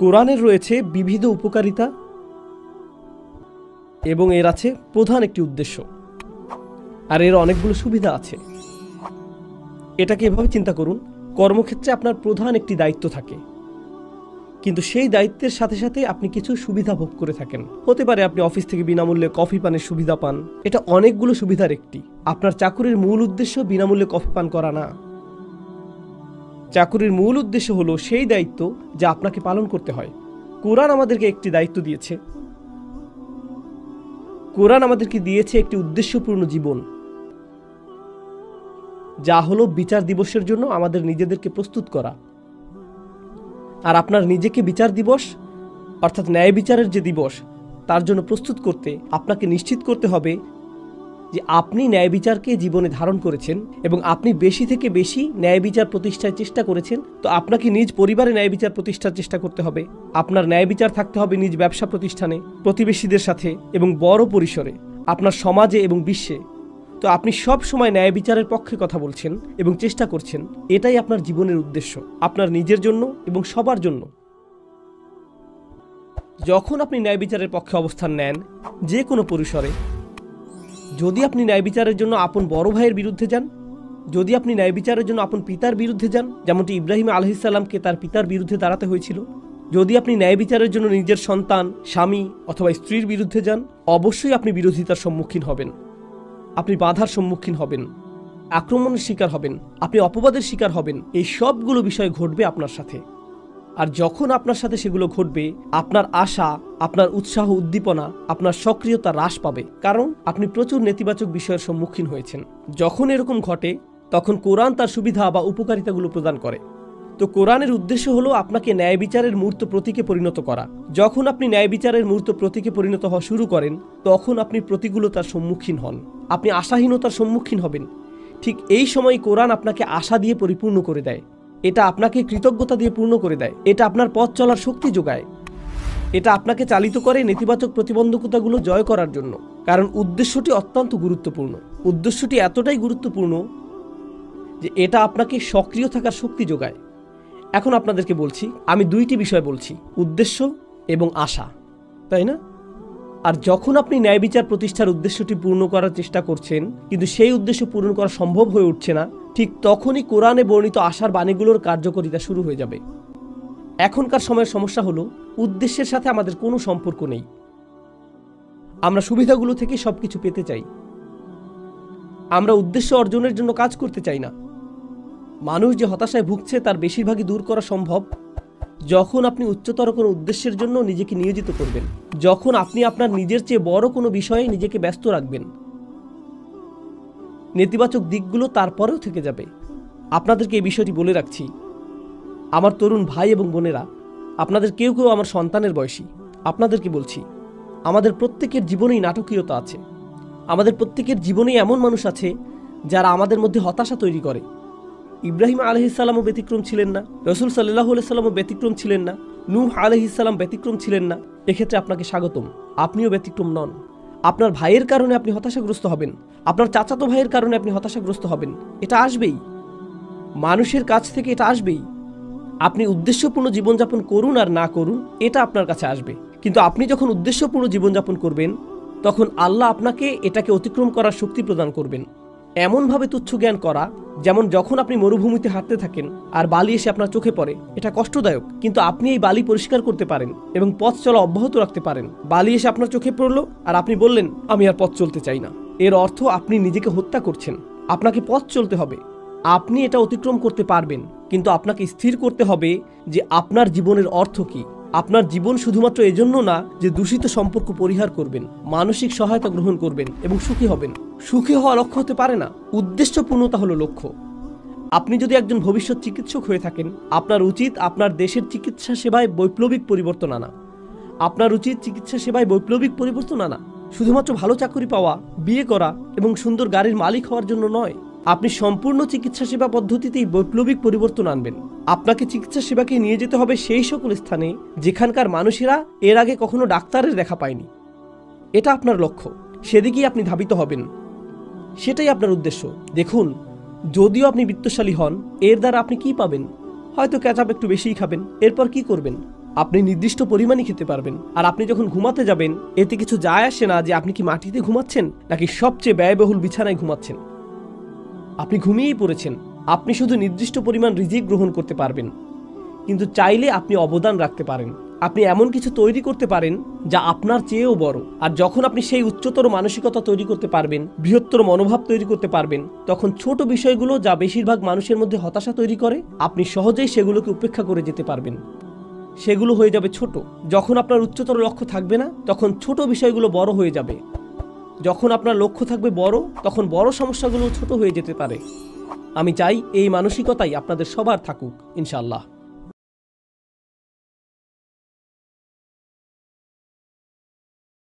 কোরআনের রয়েছে বিবিধ উপকারিতা এবং এর আছে প্রধান একটি উদ্দেশ্য, আর এর অনেকগুলো সুবিধা আছে। এটাকে এভাবে চিন্তা করুন, কর্মক্ষেত্রে আপনার প্রধান একটি দায়িত্ব থাকে, কিন্তু সেই দায়িত্বের সাথে সাথে আপনি কিছু সুবিধা ভোগ করে থাকেন। হতে পারে আপনি অফিস থেকে বিনামূল্যে কফি পানের সুবিধা পান, এটা অনেকগুলো সুবিধার একটি। আপনার চাকুরির মূল উদ্দেশ্য বিনামূল্যে কফি পান করা না। চাকুরির মূল উদ্দেশ্য হলো সেই দায়িত্ব যা আপনাকে পালন করতে হয়। কোরআন আমাদেরকে একটি দায়িত্ব দিয়েছে, কোরআন আমাদেরকে দিয়েছে একটি উদ্দেশ্যপূর্ণ জীবন, যা হলো বিচার দিবসের জন্য আমাদের নিজেদেরকে প্রস্তুত করা। আর আপনার নিজেকে বিচার দিবস অর্থাৎ ন্যায় বিচারের যে দিবস, তার জন্য প্রস্তুত করতে আপনাকে নিশ্চিত করতে হবে যে আপনি ন্যায় বিচারকে জীবনে ধারণ করেছেন এবং আপনি বেশি থেকে বেশি ন্যায় বিচার প্রতিষ্ঠার চেষ্টা করেছেন। তো আপনাকে নিজ পরিবারে ন্যায় বিচার প্রতিষ্ঠার চেষ্টা করতে হবে। আপনার ন্যায় বিচার থাকতে হবে নিজ ব্যবসা প্রতিষ্ঠানে, প্রতিবেশীদের সাথে এবং বড় পরিসরে আপনার সমাজে এবং বিশ্বে। তো আপনি সব সময় ন্যায় বিচারের পক্ষে কথা বলছেন এবং চেষ্টা করছেন। এটাই আপনার জীবনের উদ্দেশ্য, আপনার নিজের জন্য এবং সবার জন্য। যখন আপনি ন্যায় বিচারের পক্ষে অবস্থান নেন যে কোনো পরিসরে, যদি আপনি ন্যায় বিচারের জন্য আপন বড় ভাইয়ের বিরুদ্ধে যান, যদি আপনি ন্যায় বিচারের জন্য আপন পিতার বিরুদ্ধে যান, যেমনটি ইব্রাহিম আলাইহিস সালামকে তার পিতার বিরুদ্ধে দাঁড়াতে হয়েছিল, যদি আপনি ন্যায় বিচারের জন্য নিজের সন্তান, স্বামী অথবা স্ত্রীর বিরুদ্ধে যান, অবশ্যই আপনি বিরোধিতার সম্মুখীন হবেন, আপনি বাধার সম্মুখীন হবেন, আক্রমণের শিকার হবেন, আপনি অপবাদের শিকার হবেন। এই সবগুলো বিষয় ঘটবে আপনার সাথে। আর যখন আপনার সাথে সেগুলো ঘটবে, আপনার আশা, আপনার উৎসাহ, উদ্দীপনা, আপনার সক্রিয়তা হ্রাস পাবে, কারণ আপনি প্রচুর নেতিবাচক বিষয়ের সম্মুখীন হয়েছেন। যখন এরকম ঘটে, তখন কোরআন তার সুবিধা বা উপকারিতাগুলো প্রদান করে। তো কোরআনের উদ্দেশ্য হলো আপনাকে ন্যায় বিচারের মূর্ত প্রতীকে পরিণত করা। যখন আপনি ন্যায় বিচারের মূর্ত প্রতীকে পরিণত হওয়া শুরু করেন, তখন আপনি প্রতিকূলতার সম্মুখীন হন, আপনি আশাহীনতার সম্মুখীন হবেন। ঠিক এই সময় কোরআন আপনাকে আশা দিয়ে পরিপূর্ণ করে দেয়, এটা আপনাকে কৃতজ্ঞতা দিয়ে পূর্ণ করে দেয়, এটা আপনার পথ চলার শক্তি যোগায়, এটা আপনাকে চালিত করে নেতিবাচক প্রতিবন্ধকতাগুলো জয় করার জন্য। কারণ উদ্দেশ্যটি অত্যন্ত গুরুত্বপূর্ণ। উদ্দেশ্যটি এতটাই গুরুত্বপূর্ণ যে এটা আপনাকে সক্রিয় থাকার শক্তি যোগায়। এখন আপনাদেরকে বলছি, আমি দুইটি বিষয় বলছি, উদ্দেশ্য এবং আশা, তাই না? আর যখন আপনি ন্যায় বিচার প্রতিষ্ঠার উদ্দেশ্যটি পূর্ণ করার চেষ্টা করছেন, কিন্তু সেই উদ্দেশ্য পূরণ করা সম্ভব হয়ে উঠছে না, ঠিক তখনই কোরআনে বর্ণিত আশার বাণীগুলোর কার্যকারিতা শুরু হয়ে যাবে। এখনকার সময়ের সমস্যা হলো উদ্দেশ্যের সাথে আমাদের কোনো সম্পর্ক নেই। আমরা সুবিধাগুলো থেকে সবকিছু পেতে চাই, আমরা উদ্দেশ্য অর্জনের জন্য কাজ করতে চাই না। মানুষ যে হতাশায় ভুগছে তার বেশিরভাগই দূর করা সম্ভব যখন আপনি উচ্চতর কোনো উদ্দেশ্যের জন্য নিজেকে নিয়োজিত করবেন, যখন আপনি আপনার নিজের চেয়ে বড় কোনো বিষয়ে নিজেকে ব্যস্ত রাখবেন। নেতিবাচক দিকগুলো তারপরেও থেকে যাবে। আপনাদেরকে এই বিষয়টি বলে রাখছি, আমার তরুণ ভাই এবং বোনেরা, আপনাদের কেউ কেউ আমার সন্তানের বয়সী, আপনাদেরকে বলছি, আমাদের প্রত্যেকের জীবনেই নাটকীয়তা আছে। আমাদের প্রত্যেকের জীবনেই এমন মানুষ আছে যারা আমাদের মধ্যে হতাশা তৈরি করে। ইব্রাহিম আলাইহিস সালামও ব্যতিক্রম ছিলেন না, রাসূল সাল্লাল্লাহু আলাইহি সাল্লামও ব্যতিক্রম ছিলেন না, নূহ আলাইহিস সালাম ব্যতিক্রম ছিলেন না। এক্ষেত্রে আপনাকে স্বাগতম, আপনিও ব্যতিক্রম নন। আপনার ভাইয়ের কারণে আপনি হতাশাগ্রস্ত হবেন, আপনার চাচাতো ভাইয়ের কারণে আপনি হতাশাগ্রস্ত হবেন, এটা আসবেই, মানুষের কাছ থেকে এটা আসবেই। আপনি উদ্দেশ্যপূর্ণ জীবনযাপন করুন আর না করুন, এটা আপনার কাছে আসবে। কিন্তু আপনি যখন উদ্দেশ্যপূর্ণ জীবনযাপন করবেন, তখন আল্লাহ আপনাকে এটাকে অতিক্রম করার শক্তি প্রদান করবেন। এমনভাবে তুচ্ছ জ্ঞান করা, যেমন যখন আপনি মরুভূমিতে হাঁটতে থাকেন আর বালি এসে আপনার চোখে পড়ে, এটা কষ্টদায়ক, কিন্তু আপনি এই বালি পরিষ্কার করতে পারেন এবং পথ চলা অব্যাহত রাখতে পারেন। বালি এসে আপনার চোখে পড়লো আর আপনি বললেন, আমি আর পথ চলতে চাই না। এর অর্থ আপনি নিজেকে হত্যা করছেন। আপনাকে পথ চলতে হবে, আপনি এটা অতিক্রম করতে পারবেন, কিন্তু আপনাকে স্থির করতে হবে যে আপনার জীবনের অর্থ কি। আপনার জীবন শুধুমাত্র এজন্য না যে দূষিত সম্পর্ক পরিহার করবেন, মানসিক সহায়তা গ্রহণ করবেন এবং সুখী হবেন। সুখী হওয়া লক্ষ্য হতে পারে না, উদ্দেশ্যপূর্ণতা হলো লক্ষ্য। আপনি যদি একজন ভবিষ্যৎ চিকিৎসক হয়ে থাকেন, আপনার উচিত আপনার দেশের চিকিৎসা সেবায় বৈপ্লবিক পরিবর্তন আনা। আপনার উচিত চিকিৎসা সেবায় বৈপ্লবিক পরিবর্তন আনা, শুধুমাত্র ভালো চাকরি পাওয়া, বিয়ে করা এবং সুন্দর গাড়ির মালিক হওয়ার জন্য নয়। আপনি সম্পূর্ণ চিকিৎসা সেবা পদ্ধতিতেই বৈপ্লবিক পরিবর্তন আনবেন। আপনাকে চিকিৎসা সেবাকে নিয়ে যেতে হবে সেই সকল স্থানে যেখানকার মানুষেরা এর আগে কখনো ডাক্তারের দেখা পায়নি। এটা আপনার লক্ষ্য, সেদিকেই আপনি ধাবিত হবেন, সেটাই আপনার উদ্দেশ্য। দেখুন, যদিও আপনি বিত্তশালী হন, এর দ্বারা আপনি কি পাবেন? হয়তো ক্যাচআপ একটু বেশিই খাবেন, এরপর কি করবেন? আপনি নির্দিষ্ট পরিমাণই খেতে পারবেন। আর আপনি যখন ঘুমাতে যাবেন, এতে কিছু যায় আসে না যে আপনি কি মাটিতে ঘুমাচ্ছেন নাকি সবচেয়ে ব্যয়বহুল বিছানায় ঘুমাচ্ছেন। আপনি ঘুমিয়েই পড়েছেন। আপনি শুধু নির্দিষ্ট পরিমাণ রিজিক গ্রহণ করতে পারবেন, কিন্তু চাইলে আপনি অবদান রাখতে পারেন। আপনি এমন কিছু তৈরি করতে পারেন যা আপনার চেয়েও বড়। আর যখন আপনি সেই উচ্চতর মানসিকতা তৈরি করতে পারবেন, বৃহত্তর মনোভাব তৈরি করতে পারবেন, তখন ছোট বিষয়গুলো যা বেশিরভাগ মানুষের মধ্যে হতাশা তৈরি করে, আপনি সহজেই সেগুলোকে উপেক্ষা করে যেতে পারবেন। সেগুলো হয়ে যাবে ছোট। যখন আপনার উচ্চতর লক্ষ্য থাকবে না, তখন ছোট বিষয়গুলো বড় হয়ে যাবে। যখন আপনার লক্ষ্য থাকবে বড়, তখন বড় সমস্যাগুলো ছোট হয়ে যেতে পারে। আমি চাই এই মানসিকতাই আপনাদের সবার থাকুক, ইনশাআল্লাহ।